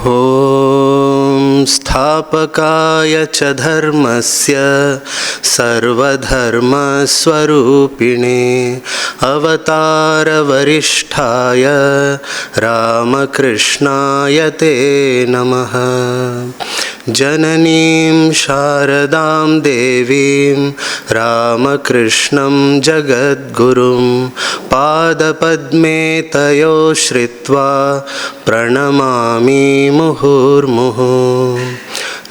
Om Sthapakaya cha dharmasya sarvadharma swarupine avatara varishtaya Ramakrishna-Vivekanaya te namaha. Jananim Sharadam Devim Ramakrishnan Jagadgurum Padapadme Tayo Shritva Pranamami Muhurmuhu.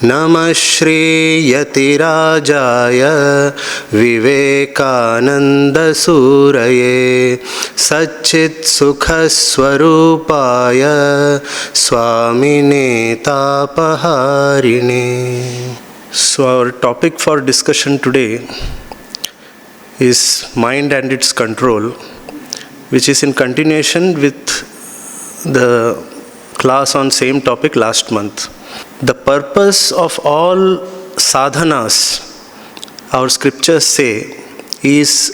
Namah Shri Yatirajaya Vivekananda Suraye Satchit Sukha Swarupaya Swami Tapaharine. So our topic for discussion today is mind and its control, which is in continuation with the class on same topic last month. The purpose of all sadhanas, our scriptures say, is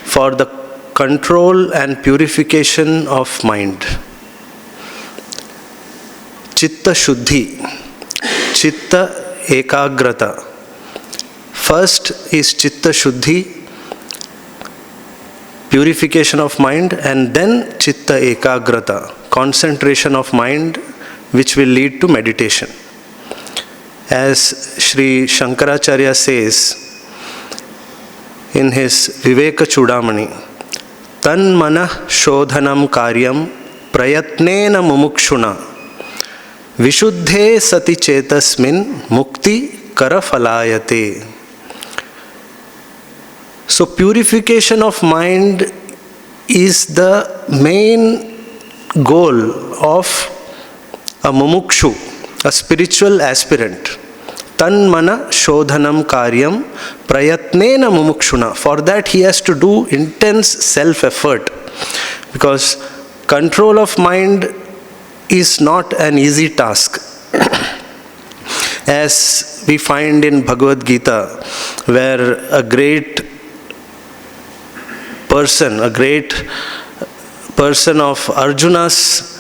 for the control and purification of mind. Chitta Shuddhi, Chitta Ekagrata. First is Chitta Shuddhi, purification of mind, and then Chitta Ekagrata, concentration of mind, which will lead to meditation. As Sri Shankaracharya says in his Viveka Chudamani, Tan manah shodhanam karyam prayatnena mumukshuna vishuddhe sati chetasmin mukti karafalayate. So purification of mind is the main goal of a mumukshu, a spiritual aspirant. Tan mana shodhanam karyam prayatnena mumukshuna. For that he has to do intense self-effort, because control of mind is not an easy task. As we find in Bhagavad Gita, where a great person of Arjuna's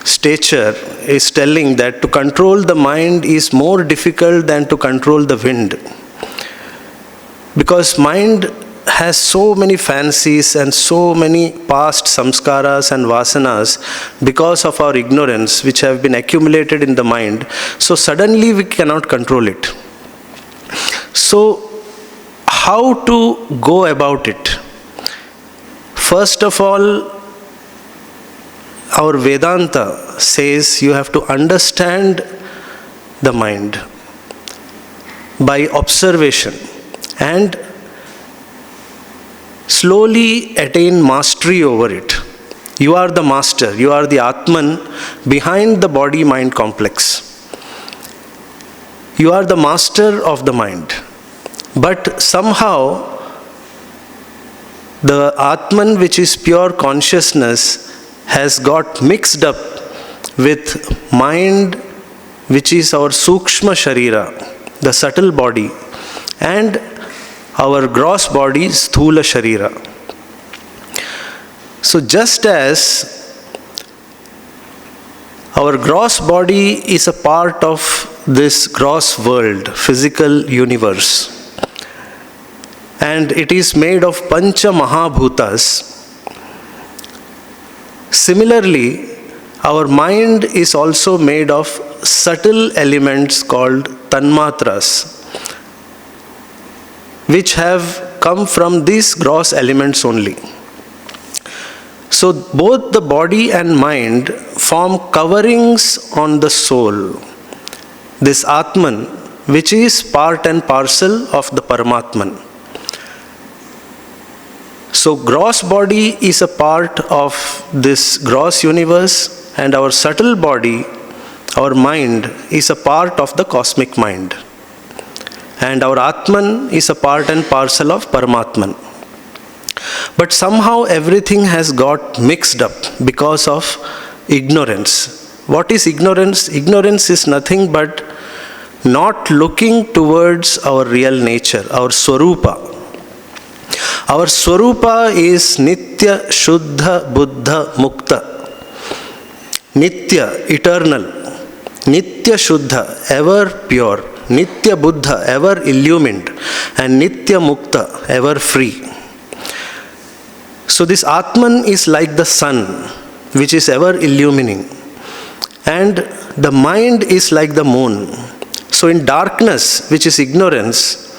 stature is telling that to control the mind is more difficult than to control the wind, because mind has so many fancies and so many past samskaras and vasanas because of our ignorance which have been accumulated in the mind. So suddenly we cannot control it. So how to go about it? First of all, our Vedanta says you have to understand the mind by observation and slowly attain mastery over it. You are the master, you are the Atman behind the body-mind complex. You are the master of the mind. But somehow, the Atman, which is pure consciousness, has got mixed up with mind, which is our Sukshma Sharira, the subtle body, and our gross body, Sthula Sharira. So just as our gross body is a part of this gross world, physical universe, and it is made of Pancha Mahabhutas, similarly, our mind is also made of subtle elements called Tanmatras, which have come from these gross elements only. So both the body and mind form coverings on the soul, this Atman, which is part and parcel of the Paramatman. So gross body is a part of this gross universe, and our subtle body, our mind, is a part of the cosmic mind. And our Atman is a part and parcel of Paramatman. But somehow everything has got mixed up because of ignorance. What is ignorance? Ignorance is nothing but not looking towards our real nature, our Swarupa. Our Swarupa is Nitya, Shuddha, Buddha, Mukta. Nitya, eternal, Nitya Shuddha, ever pure, Nitya Buddha, ever illumined, and Nitya Mukta, ever free. So this Atman is like the sun, which is ever illumining, and the mind is like the moon. So in darkness, which is ignorance,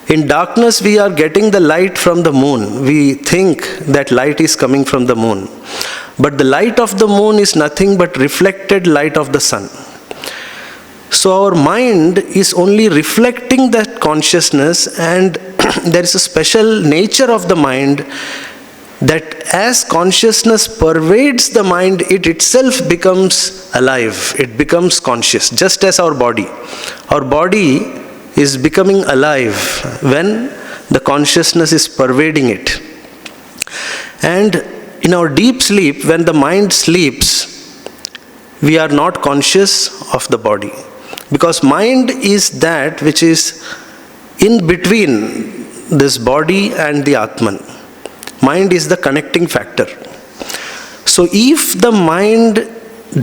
in darkness we are getting the light from the moon. We think that light is coming from the moon. But the light of the moon is nothing but reflected light of the sun. So our mind is only reflecting that consciousness, and there is a special nature of the mind that as consciousness pervades the mind, it itself becomes alive, it becomes conscious, just as our body. Our body is becoming alive when the consciousness is pervading it. And in our deep sleep, when the mind sleeps, we are not conscious of the body. Because mind is that which is in between this body and the Atman. Mind is the connecting factor. So if the mind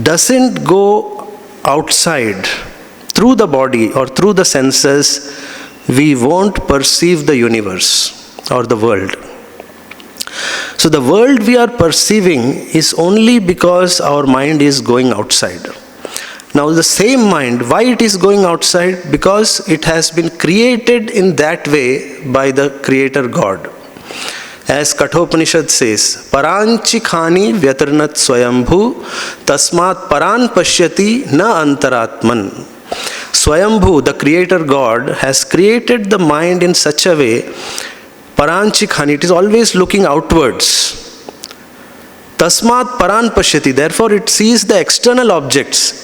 doesn't go outside through the body or through the senses, we won't perceive the universe or the world. So the world we are perceiving is only because our mind is going outside. Now the same mind, why it is going outside? Because it has been created in that way by the Creator God. As Kathopanishad says, Paranchi khani vyatarnat swayambhu tasmat paran pashyati na antaratman. Swayambhu, the Creator God, has created the mind in such a way, Paranchi khani, it is always looking outwards. Tasmat paran pashyati, therefore it sees the external objects,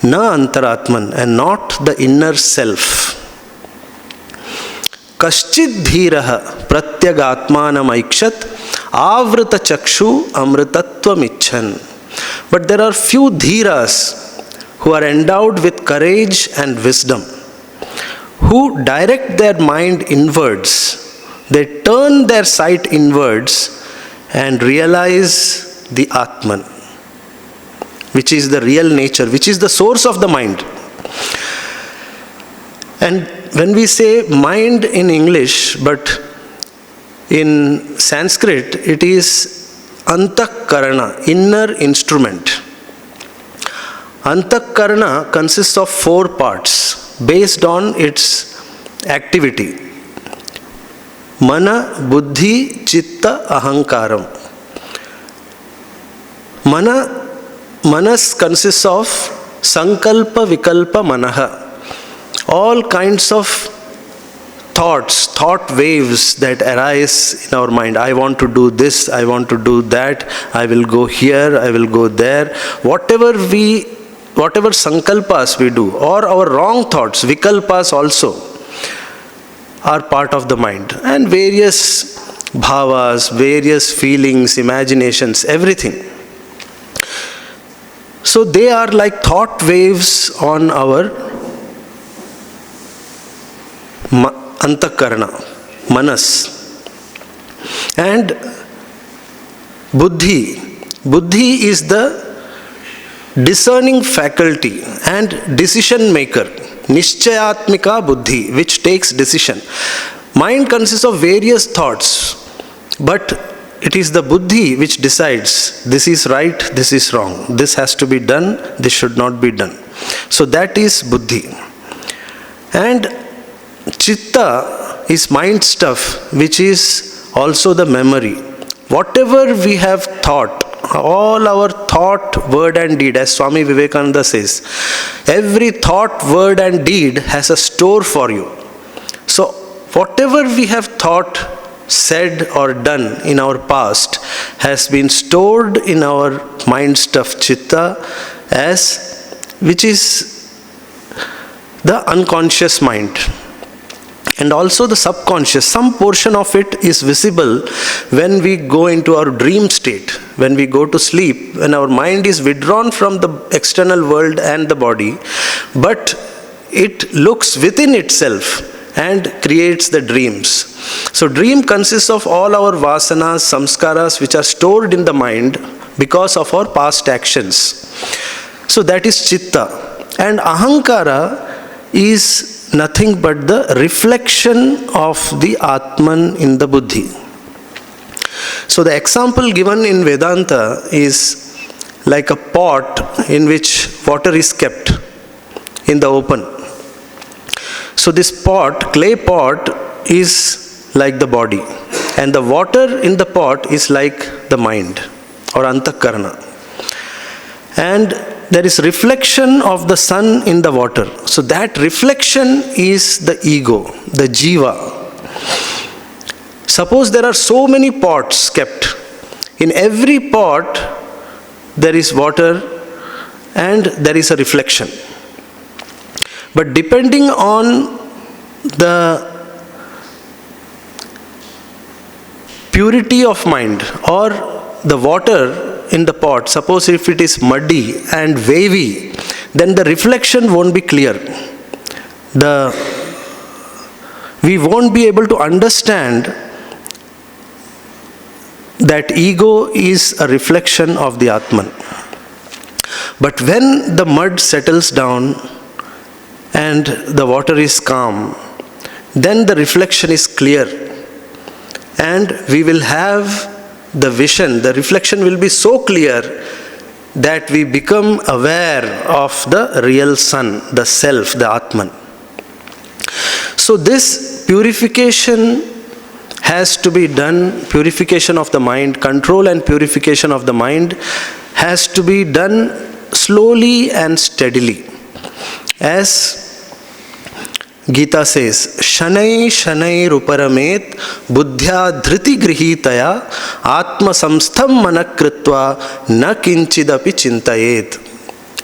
na antaratman, and not the inner self. Kaschid dhiraha pratyagatmanam aikshat avrita chakshu amritatvam icchan. But there are few dhiras who are endowed with courage and wisdom, who direct their mind inwards. They turn their sight inwards and realize the Atman, which is the real nature, which is the source of the mind. And when we say mind in English, but in Sanskrit it is antakarana, inner instrument. Antakarana consists of 4 parts based on its activity. Mana, buddhi, chitta, ahankaram. Manas consists of sankalpa, vikalpa, manaha. All kinds of thoughts, thought waves that arise in our mind. I want to do this, I want to do that, I will go here, I will go there. Whatever sankalpas we do, or our wrong thoughts, vikalpas also, are part of the mind. And various bhavas, various feelings, imaginations, everything. So they are like thought waves on our antakarana, manas. And buddhi is the discerning faculty and decision maker, nishchayatmika buddhi, which takes decision. Mind consists of various thoughts, but it is the buddhi which decides this is right, this is wrong, this has to be done, this should not be done. So that is buddhi. And chitta is mind stuff, which is also the memory. Whatever we have thought, all our thought, word and deed, as Swami Vivekananda says, every thought, word and deed has a store for you. So whatever we have thought, said or done in our past has been stored in our mind stuff, chitta, which is the unconscious mind. And also the subconscious, some portion of it is visible when we go into our dream state, when we go to sleep, when our mind is withdrawn from the external world and the body, but it looks within itself and creates the dreams. So dream consists of all our vasanas, samskaras, which are stored in the mind because of our past actions. So that is chitta. And ahankara is nothing but the reflection of the Atman in the buddhi. So the example given in Vedanta is like a pot in which water is kept in the open. So this pot, clay pot, is like the body, and the water in the pot is like the mind or antakarana. And there is reflection of the sun in the water. So that reflection is the ego, the jiva. Suppose there are so many pots kept. In every pot there is water and there is a reflection. But depending on the purity of mind or the water in the pot, suppose if it is muddy and wavy, then the reflection won't be clear. We won't be able to understand that ego is a reflection of the Atman. But when the mud settles down and the water is calm, then the reflection is clear, and we will have the vision. The reflection will be so clear that we become aware of the real sun, the self, the Atman. So this purification has to be done, purification of the mind, control and purification of the mind has to be done slowly and steadily. As Gita says, Shanai Shanai Ruparamet Buddhya Dhriti Grihitaya Atma Samstham Manakritva Na Kinchidapi Chintayet.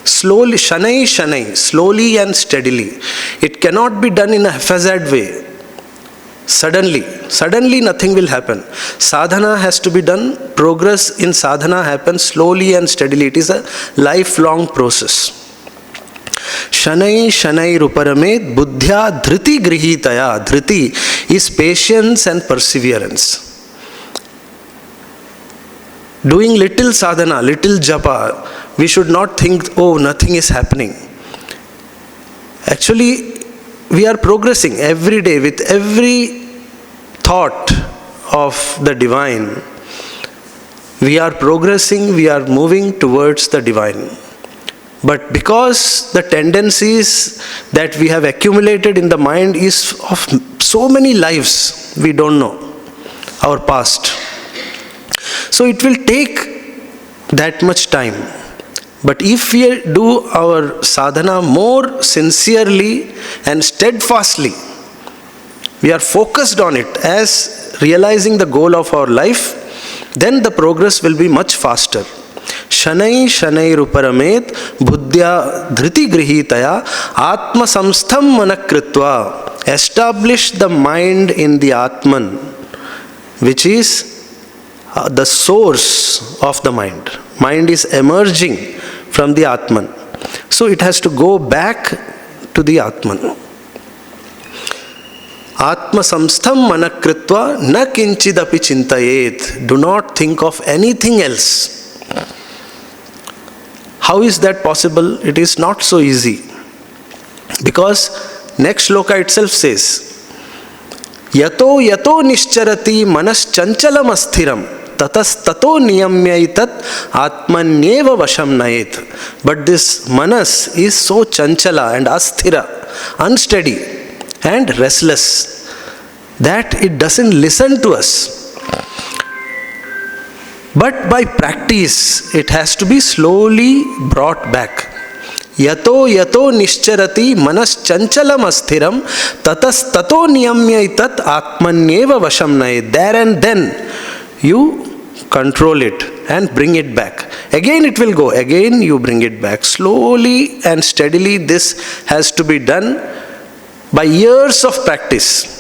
Slowly, Shanai Shanai, slowly and steadily. It cannot be done in a haphazard way. Suddenly nothing will happen. Sadhana has to be done. Progress in sadhana happens slowly and steadily. It is a lifelong process. Shanai Shanai Ruparamet Buddhya Dhriti Grihitaya. Dhriti is patience and perseverance. Doing little sadhana, little japa, we should not think, oh, nothing is happening. Actually, we are progressing every day with every thought of the divine. We are progressing, we are moving towards the divine. But because the tendencies that we have accumulated in the mind is of so many lives, we don't know our past. So it will take that much time. But if we do our sadhana more sincerely and steadfastly, we are focused on it as realizing the goal of our life, then the progress will be much faster. Shanai Shanai Ruparamet Buddhya Dhriti Grihitaya Atma Samstham Manakritva. Establish the mind in the Atman, which is the source of the mind. Mind is emerging from the Atman. So it has to go back to the Atman. Atma samstham manakritva na kinchidapi chintayet. Do not think of anything else. How is that possible? It is not so easy. Because next shloka itself says, Yato yato nischarati manas chanchalam asthiram. Tatas tato niyamyaitat atmanyeva vasham nayet. But this manas is so chanchala and asthira, unsteady and restless, that it doesn't listen to us. But by practice, it has to be slowly brought back. Yato yato nischarati manas chanchalam asthiram tatas tato niyamyaitat atmanyeva vasham nayet. There and then you control it and bring it back. Again it will go. Again you bring it back. Slowly and steadily this has to be done by years of practice.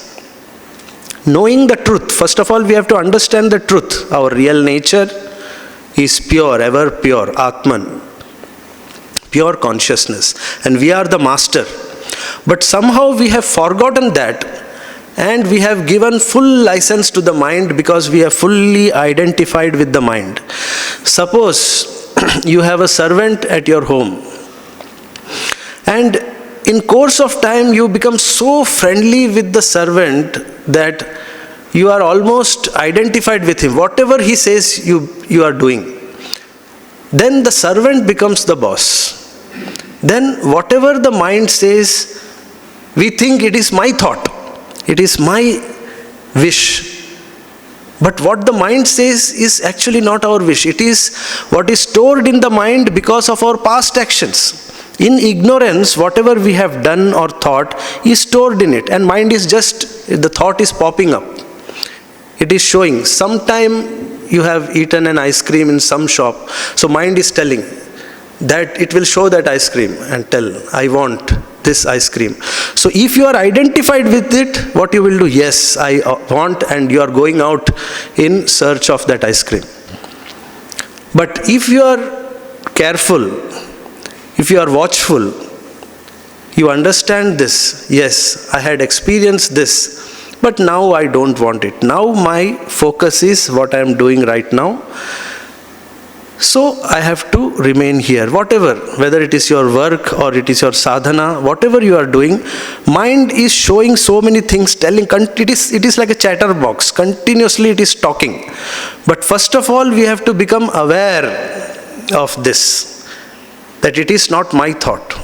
Knowing the truth. First of all, we have to understand the truth. Our real nature is pure, ever pure, Atman. Pure consciousness. And we are the master. But somehow we have forgotten that. and we have given full license to the mind because we are fully identified with the mind. Suppose you have a servant at your home, and in course of time you become so friendly with the servant that you are almost identified with him. Whatever he says, you are doing. Then the servant becomes the boss. Then whatever the mind says, we think it is my thought, it is my wish. But what the mind says is actually not our wish. It is what is stored in the mind because of our past actions. In ignorance, whatever we have done or thought is stored in it, and mind is just, the thought is popping up. It is showing. Sometime you have eaten an ice cream in some shop, so mind is telling that it will show that ice cream and tell, I want this ice cream. So if you are identified with it, what you will do? Yes, I want, and you are going out in search of that ice cream. But if you are careful, if you are watchful, you understand this. Yes, I had experienced this, but now I don't want it. Now my focus is what I am doing right now. So I have to remain here. Whatever, whether it is your work or it is your sadhana, whatever you are doing, mind is showing so many things, telling, it is like a chatterbox. Continuously it is talking. But first of all, we have to become aware of this, that it is not my thought.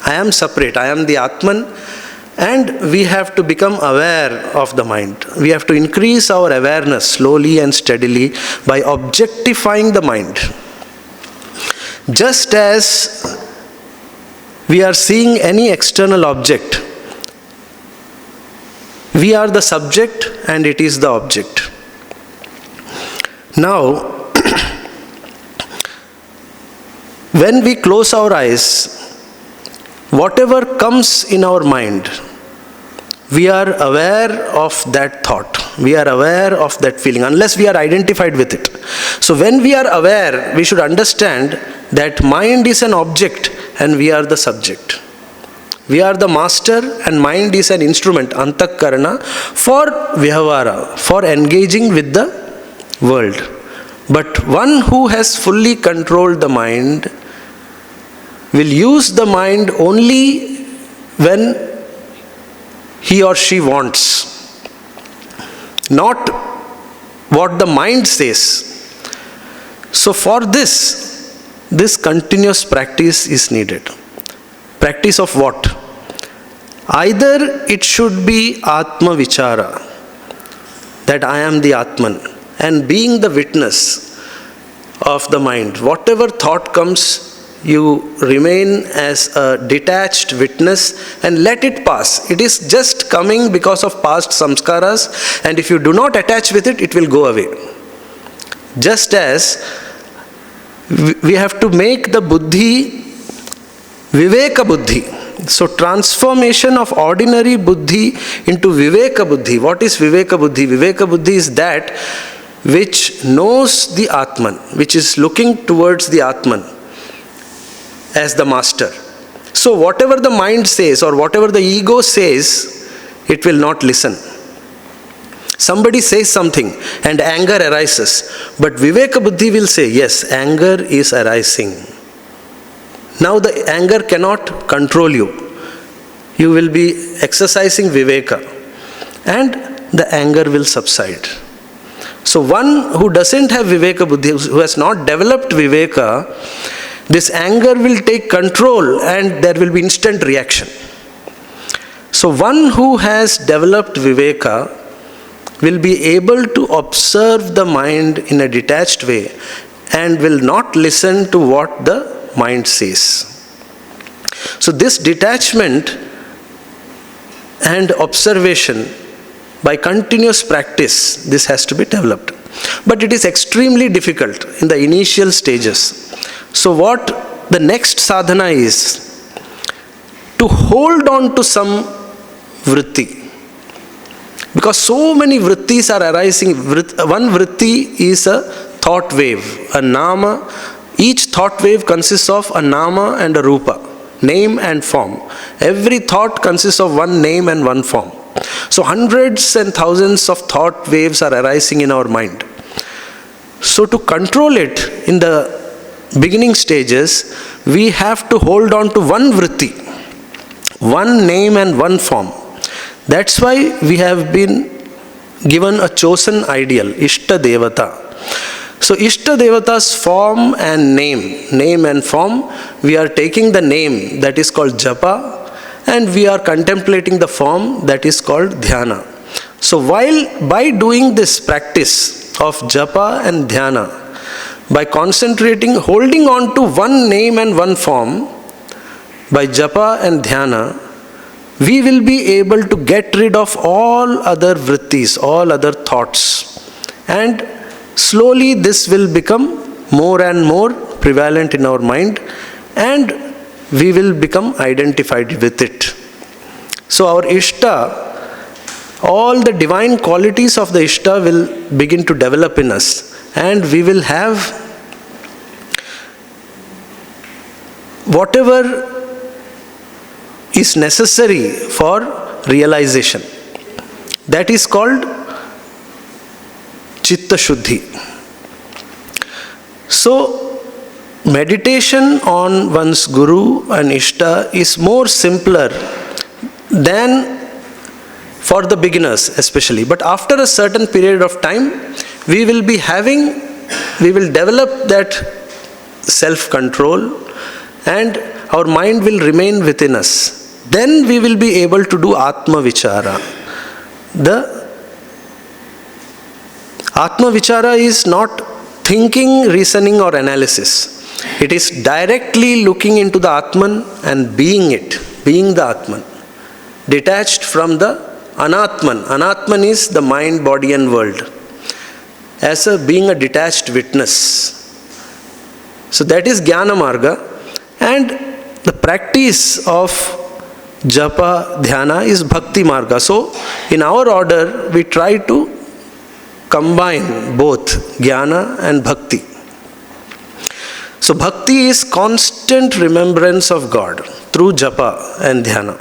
I am separate. I am the Atman, and we have to become aware of the mind. We have to increase our awareness slowly and steadily by objectifying the mind. Just as we are seeing any external object, we are the subject and it is the object. Now, when we close our eyes, whatever comes in our mind, we are aware of that thought. We are aware of that feeling, unless we are identified with it. So when we are aware, we should understand that mind is an object and we are the subject. We are the master and mind is an instrument, antakarana, for vihavara, for engaging with the world. But one who has fully controlled the mind will use the mind only when he or she wants, not what the mind says. So for this continuous practice is needed. Practice of what? Either it should be Atma Vichara, that I am the Atman, and being the witness of the mind. Whatever thought comes, you remain as a detached witness and let it pass. It is just coming because of past samskaras, and if you do not attach with it, it will go away. Just as we have to make the buddhi viveka buddhi. So transformation of ordinary buddhi into viveka buddhi. What is viveka buddhi? Viveka buddhi is that which knows the Atman, which is looking towards the Atman as the master. So whatever the mind says or whatever the ego says, it will not listen. Somebody says something and anger arises, but Viveka Buddhi will say, yes, anger is arising. Now the anger cannot control you. You will be exercising Viveka and the anger will subside. So one who doesn't have Viveka Buddhi, who has not developed Viveka, this anger will take control and there will be instant reaction. So one who has developed Viveka will be able to observe the mind in a detached way and will not listen to what the mind says. So this detachment and observation, by continuous practice, this has to be developed. But it is extremely difficult in the initial stages. So what the next sadhana is, to hold on to some vritti. Because so many vrittis are arising. One vritti is a thought wave, a nama. Each thought wave consists of a nama and a rupa, name and form. Every thought consists of one name and one form. So hundreds and thousands of thought waves are arising in our mind. So to control it in the beginning stages, we have to hold on to one vritti, one name and one form. That's why we have been given a chosen ideal, Ishta Devata. So Ishta Devata's form and name and form, we are taking the name that is called Japa, and we are contemplating the form that is called Dhyana. So by doing this practice of Japa and Dhyana, by concentrating, holding on to one name and one form, by Japa and Dhyana, we will be able to get rid of all other vrittis, all other thoughts. And slowly this will become more and more prevalent in our mind, and we will become identified with it. So our Ishta, all the divine qualities of the Ishta will begin to develop in us, and we will have whatever is necessary for realization. That is called Chitta Shuddhi. So, meditation on one's Guru and Ishta is more simpler than for the beginners especially. But after a certain period of time, we will develop that self-control, and our mind will remain within us. Then we will be able to do Atma Vichara. The Atma Vichara is not thinking, reasoning or analysis. It is directly looking into the Atman and being it, being the Atman. Detached from the Anatman. Anatman is the mind, body and world. As being a detached witness. So that is Jnana Marga, and the practice of Japa, Dhyana is Bhakti Marga. So in our order, we try to combine both Jnana and Bhakti. So Bhakti is constant remembrance of God through Japa and Dhyana.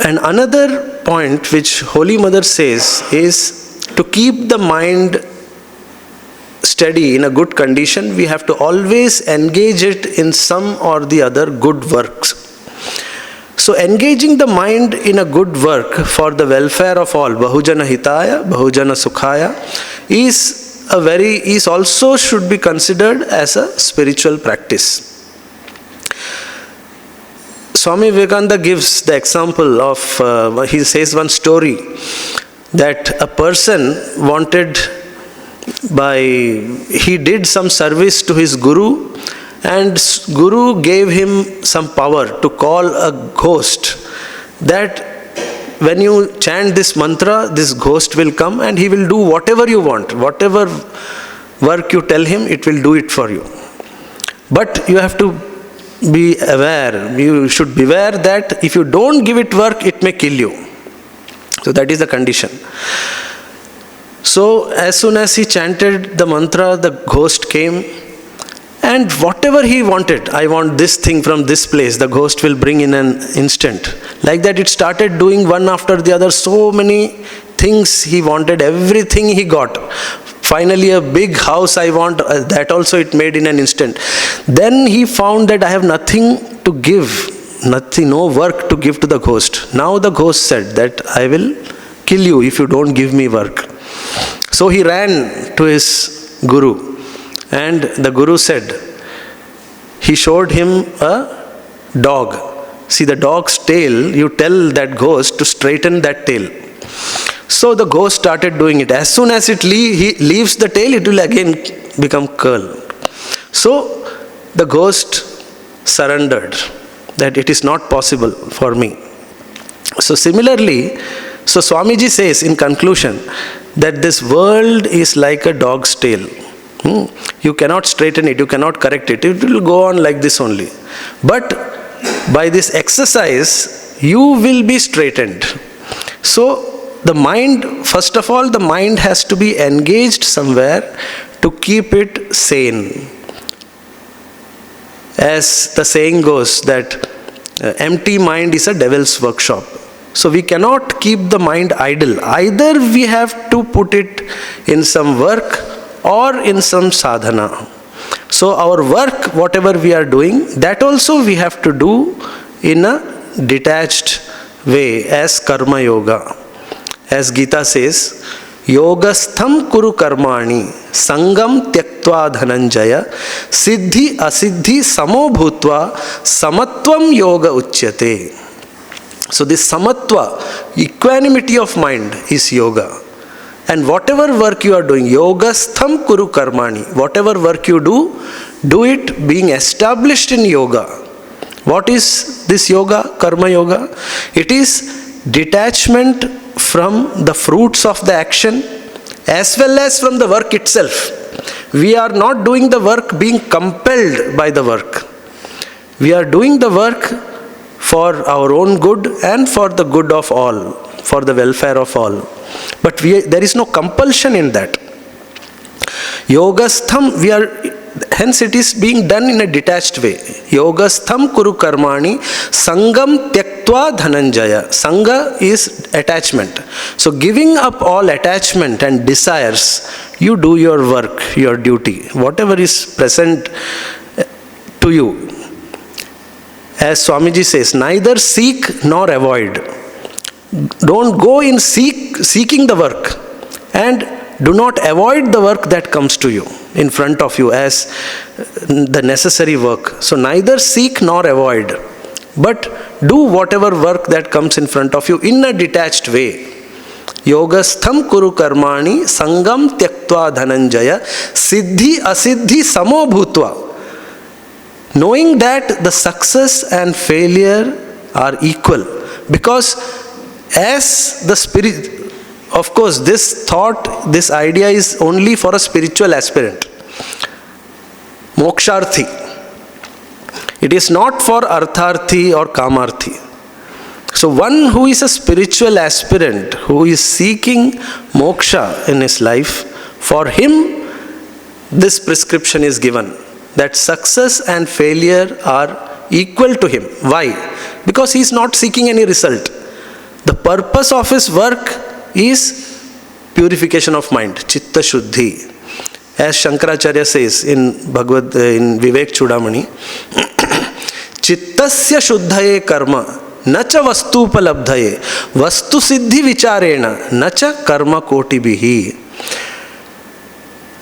And another point which Holy Mother says is to keep the mind steady in a good condition, we have to always engage it in some or the other good works. So engaging the mind in a good work for the welfare of all, Bahujana Hitaya, Bahujana Sukhaya, is also should be considered as a spiritual practice. Swami Vivekananda gives the example of, he says one story that a person he did some service to his Guru, and Guru gave him some power to call a ghost, that when you chant this mantra, this ghost will come and he will do whatever you want, whatever work you tell him, it will do it for you. But you have to be aware, you should beware that if you don't give it work, it may kill you. So that is the condition. So as soon as he chanted the mantra, the ghost came, and whatever he wanted, I want this thing from this place, the ghost will bring in an instant. Like that it started doing one after the other, so many things he wanted, everything he got. Finally a big house I want, that also it made in an instant. Then he found that I have nothing to give, no work to give to the ghost. Now the ghost said that I will kill you if you don't give me work. So he ran to his Guru, and the Guru said, he showed him a dog. See the dog's tail, you tell that ghost to straighten that tail. So the ghost started doing it. As soon as he leaves the tail, it will again become curl. So the ghost surrendered, that it is not possible for me. So similarly, so Swamiji says in conclusion that this world is like a dog's tail. You cannot straighten it, you cannot correct it. It will go on like this only. But by this exercise, you will be straightened. So the mind, first of all, the mind has to be engaged somewhere to keep it sane. As the saying goes that Empty mind is a devil's workshop. So we cannot keep the mind idle. Either we have to put it in some work or in some sadhana. So our work, whatever we are doing, that also we have to do in a detached way as karma yoga. As Gita says, yogastham kuru karmani sangam tyaktva dhananjaya siddhi asiddhi samo bhutva samatvam yoga uchyate. So this samatva, equanimity of mind is yoga. And whatever work you are doing, yogastham kuru karmani, whatever work you do it being established in yoga. What is this yoga, karma yoga? It is detachment from the fruits of the action as well as from the work itself. We are not doing the work being compelled by the work. We are doing the work for our own good and for the good of all, for the welfare of all. But there is no compulsion in that. Yogastham, hence it is being done in a detached way. Yogastham kuru karmani sangam tyaktva dhananjaya. Sangha is attachment. So giving up all attachment and desires, you do your work, your duty, whatever is present to you. As Swamiji says, neither seek nor avoid. Don't go in seeking the work, and do not avoid the work that comes to you in front of you as the necessary work. So neither seek nor avoid, but do whatever work that comes in front of you in a detached way. Yogastham kuru karmani sangam tyaktva dhananjaya siddhi asiddhi samo bhutva. Knowing that the success and failure are equal, because as the spirit, of course this thought, this idea is only for a spiritual aspirant, moksharthi. It is not for artharthi or kamarthi. So one who is a spiritual aspirant, who is seeking moksha in his life, for him this prescription is given, that success and failure are equal to him. Why? Because he is not seeking any result. The purpose of his work is purification of mind, chitta shuddhi. As Shankaracharya says in Vivek Chudamani, chittasya shuddhaye karma nacha vastupalabdhaye vastu siddhi vicharena nacha karma koti bihi.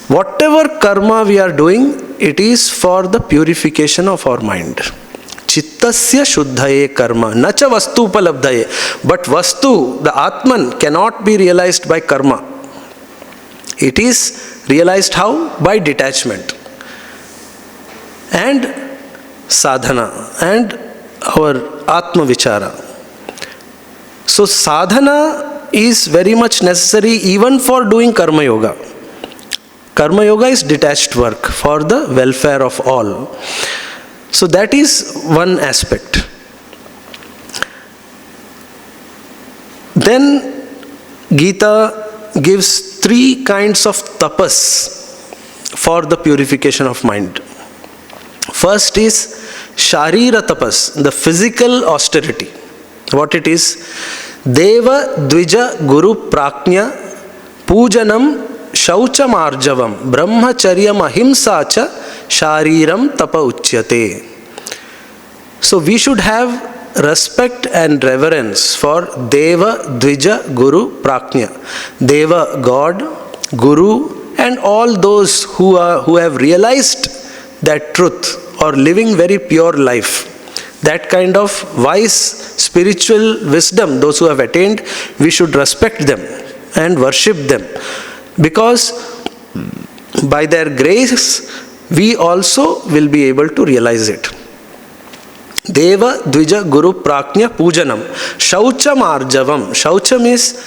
Whatever karma we are doing, it is for the purification of our mind. Chittasya shuddhaye karma nacha vastu upalabdhaye. But vastu, the Atman, cannot be realized by karma. It is realized how? By detachment and sadhana and our Atma Vichara. So sadhana is very much necessary even for doing karma yoga. Karma yoga is detached work for the welfare of all. So that is one aspect. Then Gita gives 3 kinds of tapas for the purification of mind. First is Sharira tapas, the physical austerity. What it is? Deva Dvija Guru Praknya Pujanam Shaucham Arjavam Brahmacharyam Ahimsacha Shariram Tapa Uchyate. So we should have respect and reverence for Deva Dvija Guru Praknya. Deva, God, Guru, and all those who have realized that truth or living very pure life. That kind of wise spiritual wisdom, those who have attained, we should respect them and worship them. Because by their grace, we also will be able to realize it. Deva Dvija Guru Praknya Pujanam Shaucham Arjavam. Shaucham is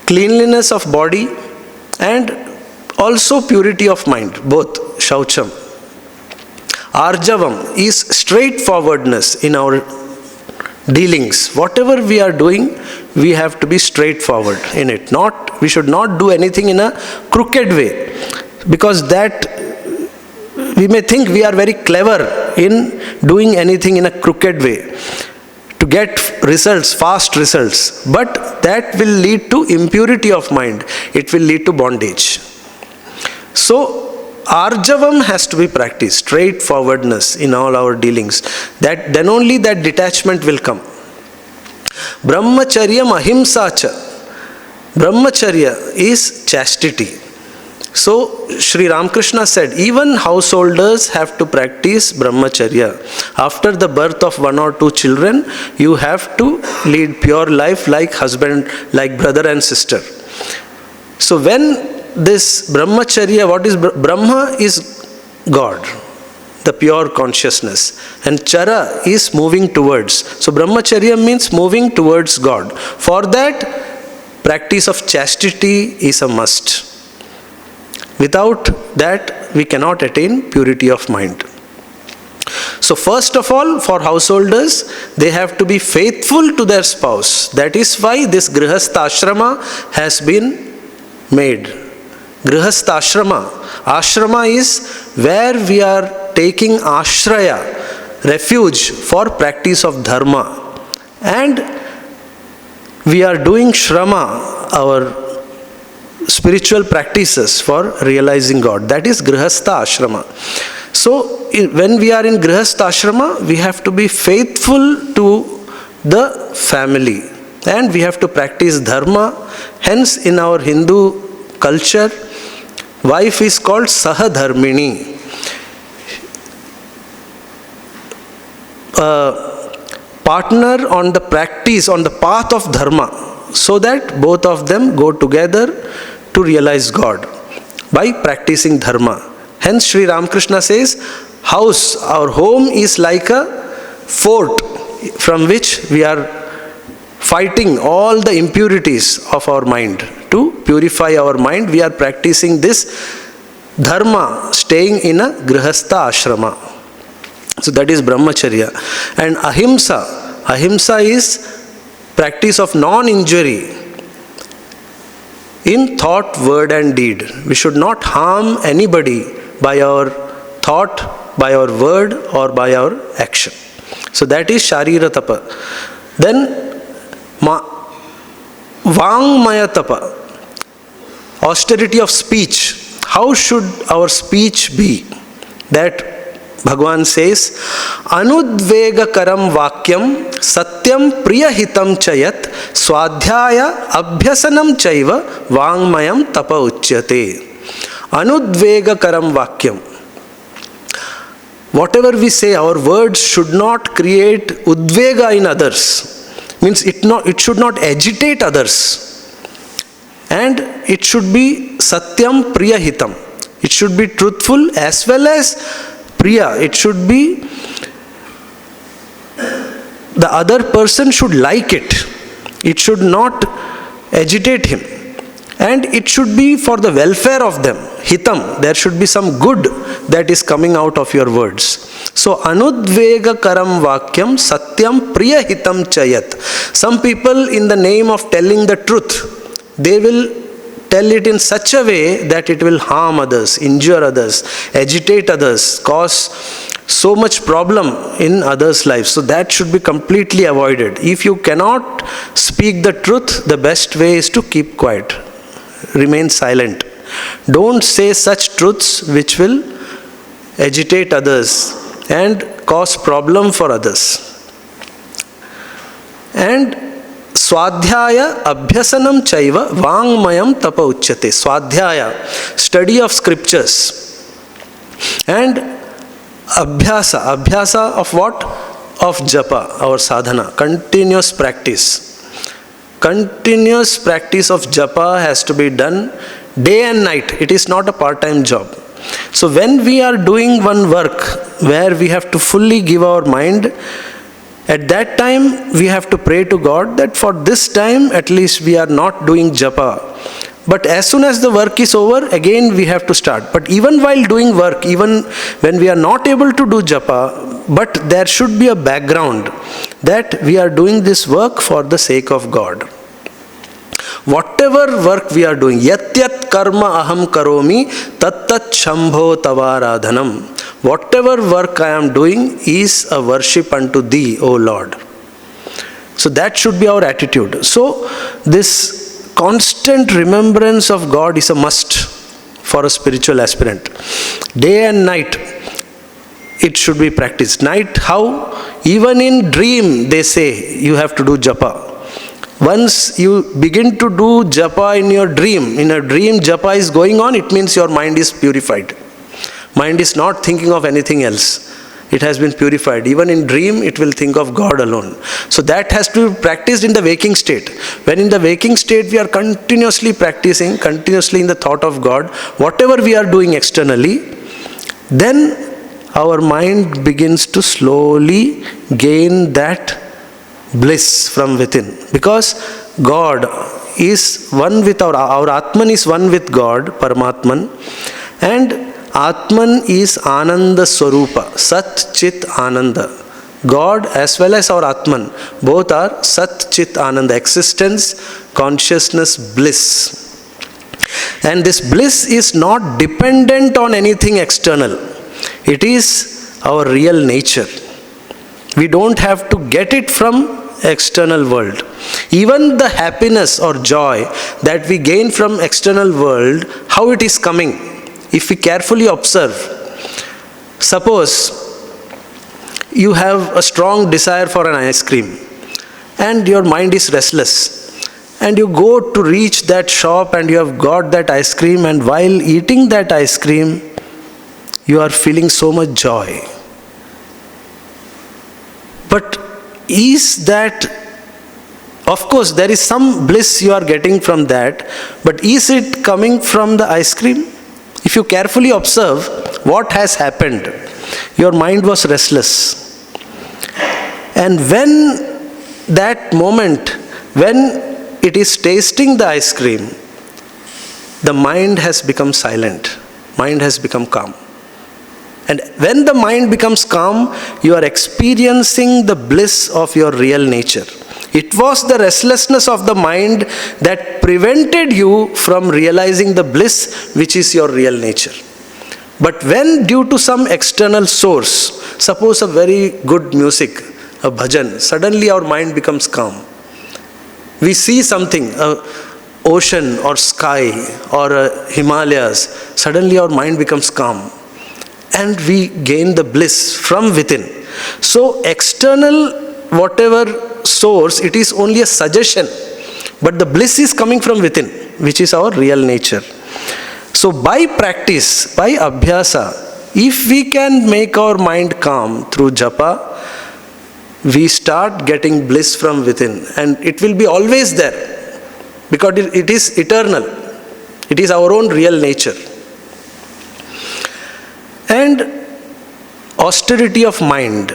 cleanliness of body and also purity of mind, both Shaucham. Arjavam is straightforwardness in our dealings. Whatever we are doing, we have to be straightforward in it. We should not do anything in a crooked way, because that we may think we are very clever in doing anything in a crooked way to get results, fast results. But that will lead to impurity of mind. It will lead to bondage. So, Arjavam has to be practiced, straightforwardness in all our dealings. That then only that detachment will come. Brahmacharyam ahimsacha. Brahmacharya is chastity. So, Sri Ramakrishna said, even householders have to practice brahmacharya. After the birth of 1 or 2 children, you have to lead pure life like husband, like brother and sister. So, when this brahmacharya, what is Brahma is God, the pure consciousness, and chara is moving towards. So brahmacharya means moving towards God. For that, practice of chastity is a must. Without that, we cannot attain purity of mind. So first of all, for householders, they have to be faithful to their spouse. That is why this grihastha ashrama has been made. Grihastha ashrama. Ashrama is where we are taking ashraya, refuge for practice of dharma. And we are doing shrama, our spiritual practices for realizing God. That is grihastha ashrama. So when we are in grihastha ashrama, we have to be faithful to the family. And we have to practice dharma. Hence in our Hindu culture, wife is called Sahadharmini. Partner on the practice, on the path of dharma, so that both of them go together to realize God by practicing dharma. Hence Sri Ramakrishna says, house, our home is like a fort from which we are fighting all the impurities of our mind. To purify our mind, we are practicing this dharma, staying in a grihastha ashrama. So that is brahmacharya. And ahimsa. Ahimsa is practice of non-injury in thought, word and deed. We should not harm anybody by our thought, by our word or by our action. So that is sharira tapa. Then vangmaya tapa. Austerity of speech. How should our speech be? That Bhagavan says, anudvegakaram vakyam satyam priyahitam chayat swadhyaya abhyasanam chaiva vangmayam tapa uchyate. Anudvegakaram vakyam. Whatever we say, our words should not create udvega in others. Means it should not agitate others. And it should be satyam priyahitam. It should be truthful as well as priya. It should be, the other person should like it. It should not agitate him. And it should be for the welfare of them. Hitam. There should be some good that is coming out of your words. So, anudvega karam vakyam satyam priya hitam chayat. Some people, in the name of telling the truth, they will tell it in such a way that it will harm others, injure others, agitate others, cause so much problem in others' lives. So that should be completely avoided. If you cannot speak the truth, the best way is to keep quiet. Remain silent. Don't say such truths which will agitate others and cause problem for others. And Swadhyaya abhyasanam chaiva vangmayam tapa uchyate. Swadhyaya, study of scriptures. And abhyasa. Abhyasa of what? Of japa, our sadhana. Continuous practice. Continuous practice of japa has to be done day and night. It is not a part-time job. So when we are doing one work where we have to fully give our mind, at that time, we have to pray to God that for this time, at least we are not doing japa. But as soon as the work is over, again we have to start. But even while doing work, even when we are not able to do japa, but there should be a background that we are doing this work for the sake of God. Whatever work we are doing, yat yat karma aham karomi tat tat shambho tavaradhanam. Whatever work I am doing is a worship unto Thee, O Lord. So that should be our attitude. So this constant remembrance of God is a must for a spiritual aspirant. Day and night, it should be practiced. Night, how? Even in dream, they say, you have to do japa. Once you begin to do japa in your dream, in a dream japa is going on, it means your mind is purified. Mind is not thinking of anything else. It has been purified. Even in dream, it will think of God alone. So that has to be practiced in the waking state. When in the waking state, we are continuously practicing, continuously in the thought of God, whatever we are doing externally, then our mind begins to slowly gain that bliss from within. Because God is one with our Atman is one with God, Paramatman, and Atman is Ananda Swarupa, Sat Chit Ananda. God as well as our Atman, both are Sat Chit Ananda, existence, consciousness, bliss. And this bliss is not dependent on anything external. It is our real nature. We don't have to get it from external world. Even the happiness or joy that we gain from external world, how it is coming? If we carefully observe, suppose you have a strong desire for an ice cream and your mind is restless and you go to reach that shop and you have got that ice cream, and while eating that ice cream you are feeling so much joy. But is that, of course there is some bliss you are getting from that, but is it coming from the ice cream? If you carefully observe what has happened, your mind was restless. And when that moment, when it is tasting the ice cream, the mind has become silent. Mind has become calm. And when the mind becomes calm, you are experiencing the bliss of your real nature. It was the restlessness of the mind that prevented you from realizing the bliss which is your real nature. But when due to some external source, suppose a very good music, a bhajan, suddenly our mind becomes calm. We see something, an ocean or sky or Himalayas, suddenly our mind becomes calm. And we gain the bliss from within. So external, whatever source, it is only a suggestion. But the bliss is coming from within, which is our real nature. So by practice, by abhyasa, if we can make our mind calm through japa, we start getting bliss from within. And it will be always there. Because it is eternal. It is our own real nature. And austerity of mind.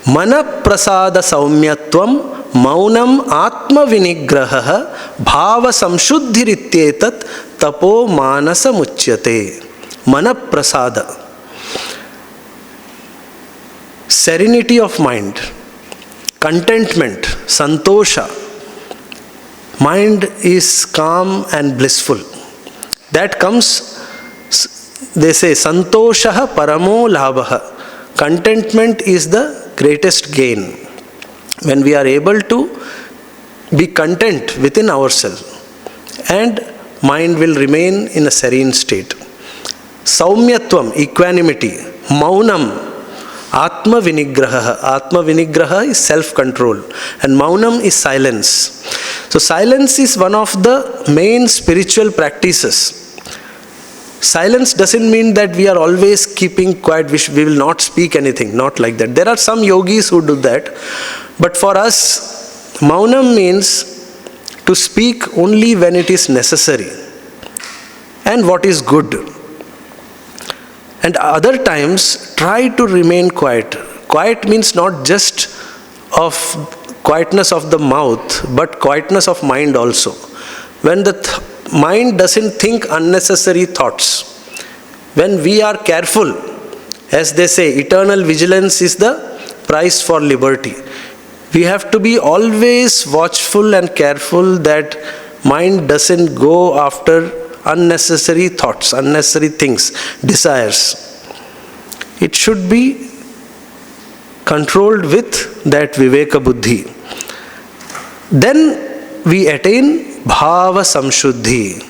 Mana prasada saumyatvam maunam atma vinigraha bhava samshuddhirityetat tapo manasa muchyate. Mana prasada. Serenity of mind. Contentment. Santosha. Mind is calm and blissful. That comes, they say, santoshaha paramo labhaha. Contentment is the greatest gain. When we are able to be content within ourselves, and mind will remain in a serene state. Saumyatvam, equanimity. Maunam, Atma vinigraha. Atma vinigraha is self-control. And maunam is silence. So silence is one of the main spiritual practices. Silence doesn't mean that we are always keeping quiet, we will not speak anything, not like that. There are some yogis who do that. But for us, maunam means to speak only when it is necessary and what is good. And other times, try to remain quiet. Quiet means not just of quietness of the mouth, but quietness of mind also. When the mind doesn't think unnecessary thoughts. When we are careful, as they say, eternal vigilance is the price for liberty. We have to be always watchful and careful that mind doesn't go after unnecessary thoughts, unnecessary things, desires. it should be controlled with that Viveka Buddhi. Then we attain Bhava Samshuddhi,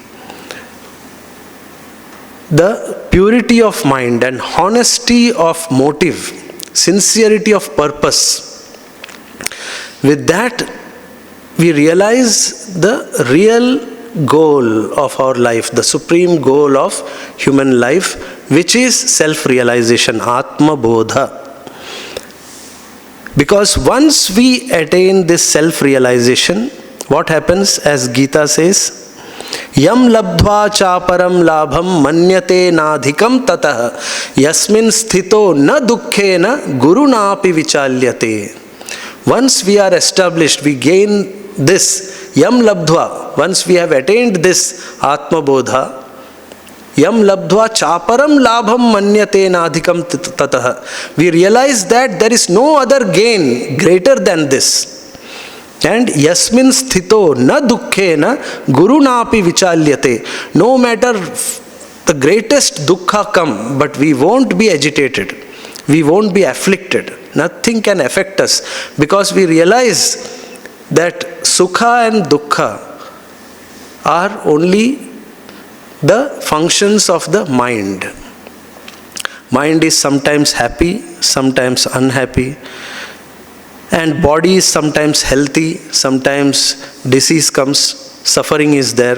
the purity of mind and honesty of motive, sincerity of purpose. With that, we realize the real goal of our life, the supreme goal of human life, which is self-realization, Atma Bodha. Because once we attain this self-realization, what happens, as Gita says, Yam labdhva chaparam labham manyate nadhikam tatah yasmin sthito na dukkhena gurunapi vichalyate. Once we are established, we gain this Yam labdhva, once we have attained this Atma Bodha, Yam labdhva chaparam labham manyate nadhikam tatah. We realize that there is no other gain greater than this. And yasmin sthito na dukkhena gurunapi vichalyate. No matter the greatest dukkha come, but we won't be agitated. We won't be afflicted. Nothing can affect us, because we realize that sukha and dukkha are only the functions of the mind. Mind is sometimes happy, sometimes unhappy. And body is sometimes healthy, sometimes disease comes, suffering is there.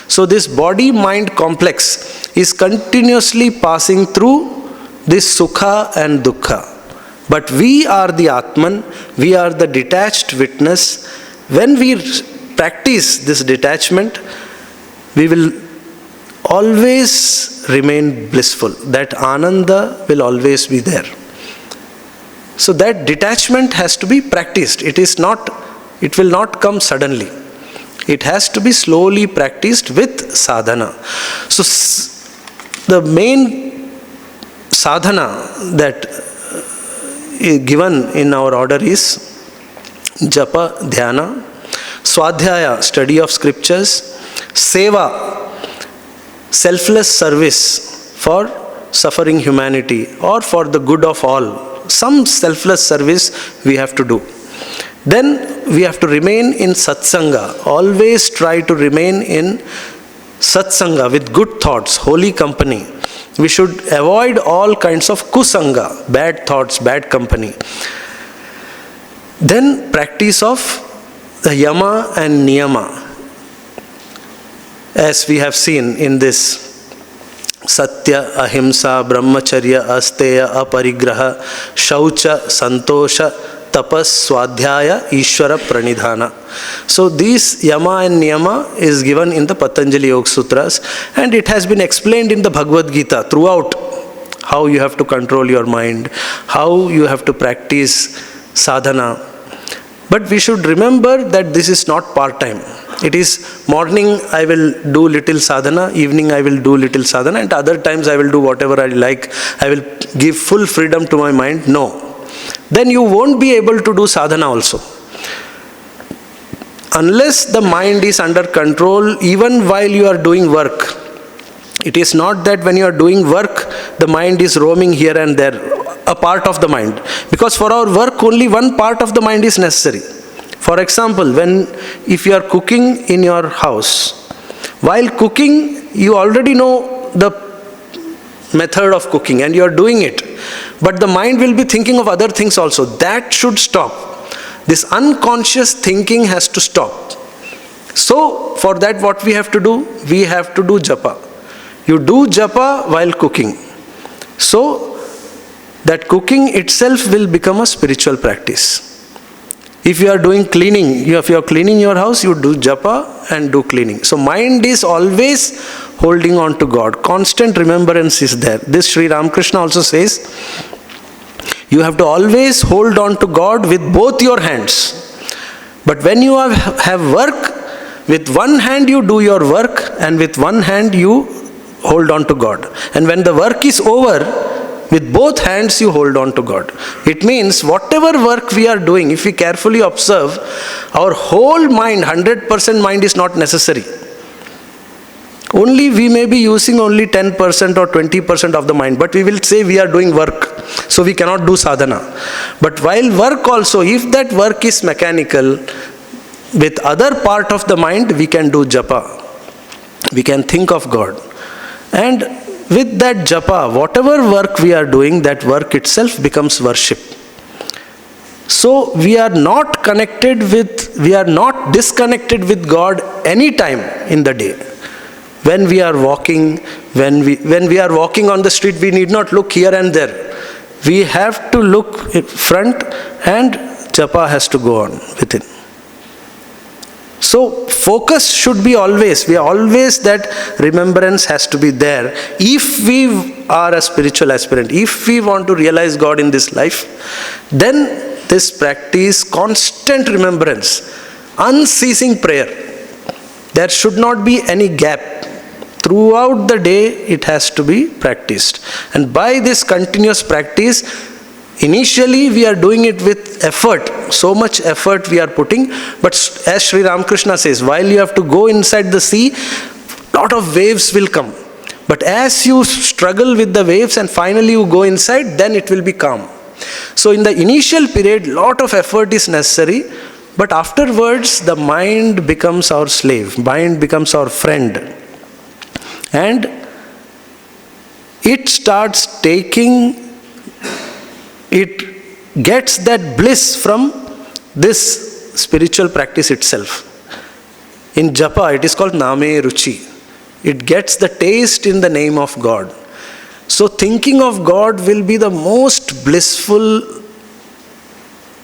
So this body-mind complex is continuously passing through this sukha and dukkha. But we are the Atman, we are the detached witness. When we practice this detachment, we will always remain blissful. That Ananda will always be there. So that detachment has to be practiced. It will not come suddenly. It has to be slowly practiced with sadhana. So the main sadhana that is given in our order is japa, dhyana, swadhyaya, study of scriptures, seva, selfless service for suffering humanity or for the good of all. Some selfless service we have to do. Then we have to remain in satsanga. Always try to remain in satsanga with good thoughts, holy company. We should avoid all kinds of kusanga, bad thoughts, bad company. Then practice of the yama and niyama, as we have seen in this Satya, Ahimsa, Brahmacharya, Asteya, Aparigraha, Shaucha, Santosha, Tapas, Swadhyaya, Ishvara, Pranidhana. So these Yama and Niyama is given in the Patanjali Yoga Sutras, and it has been explained in the Bhagavad Gita throughout, how you have to control your mind, how you have to practice sadhana. But we should remember that this is not part-time. It is morning I will do little sadhana, evening I will do little sadhana, and other times I will do whatever I like. I will give full freedom to my mind. No. Then you won't be able to do sadhana also. Unless the mind is under control, even while you are doing work. It is not that when you are doing work, the mind is roaming here and there, a part of the mind. Because for our work, only one part of the mind is necessary. For example, if you are cooking in your house, while cooking, you already know the method of cooking and you are doing it. But the mind will be thinking of other things also. That should stop. This unconscious thinking has to stop. So, for that what we have to do? We have to do japa. You do japa while cooking. So, that cooking itself will become a spiritual practice. If you are doing cleaning, if you are cleaning your house, you do japa and do cleaning. So mind is always holding on to God. Constant remembrance is there. This Sri Ramakrishna also says, you have to always hold on to God with both your hands. But when you have work, with one hand you do your work and with one hand you hold on to God. And when the work is over, with both hands you hold on to God. It means whatever work we are doing, if we carefully observe, our whole mind, 100% mind is not necessary. Only we may be using only 10% or 20% of the mind, but we will say we are doing work. so we cannot do sadhana. But while work also, if that work is mechanical, with other part of the mind we can do japa. We can think of God. And with that japa, whatever work we are doing, that work itself becomes worship. So we are not disconnected with God any time in the day. When we are walking, when we are walking on the street, we need not look here and there. We have to look in front, and japa has to go on within. So focus should be always, that remembrance has to be there. If we are a spiritual aspirant, if we want to realize God in this life, then this practice, constant remembrance, unceasing prayer. There should not be any gap. Throughout the day it has to be practiced. And by this continuous practice, initially we are doing it with effort. So much effort we are putting. But as Sri Ramakrishna says, while you have to go inside the sea, lot of waves will come. But as you struggle with the waves and finally you go inside, then it will be calm. So in the initial period, lot of effort is necessary. But afterwards, the mind becomes our slave. Mind becomes our friend. And it starts it gets that bliss from this spiritual practice itself. In japa, it is called name ruchi. It gets the taste in the name of God. So thinking of God will be the most blissful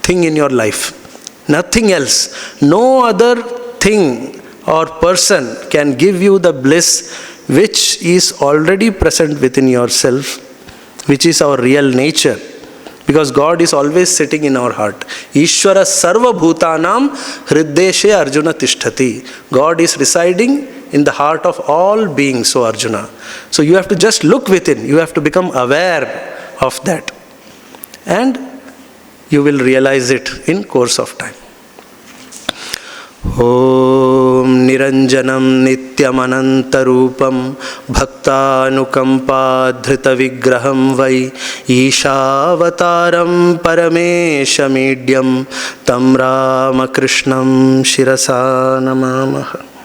thing in your life. Nothing else. No other thing or person can give you the bliss which is already present within yourself, which is our real nature. Because God is always sitting in our heart. Ishvara sarva bhutanam hriddeshe Arjuna tishtati. God is residing in the heart of all beings, so Arjuna. So you have to just look within. You have to become aware of that. And you will realize it in course of time. Om Niranjanam Nityam Anantarupam Bhaktanukampa Dhrita Vigraham Vai Ishavataram Paramesha Medyam Tam Ramakrishnam Shirasa Namamaha.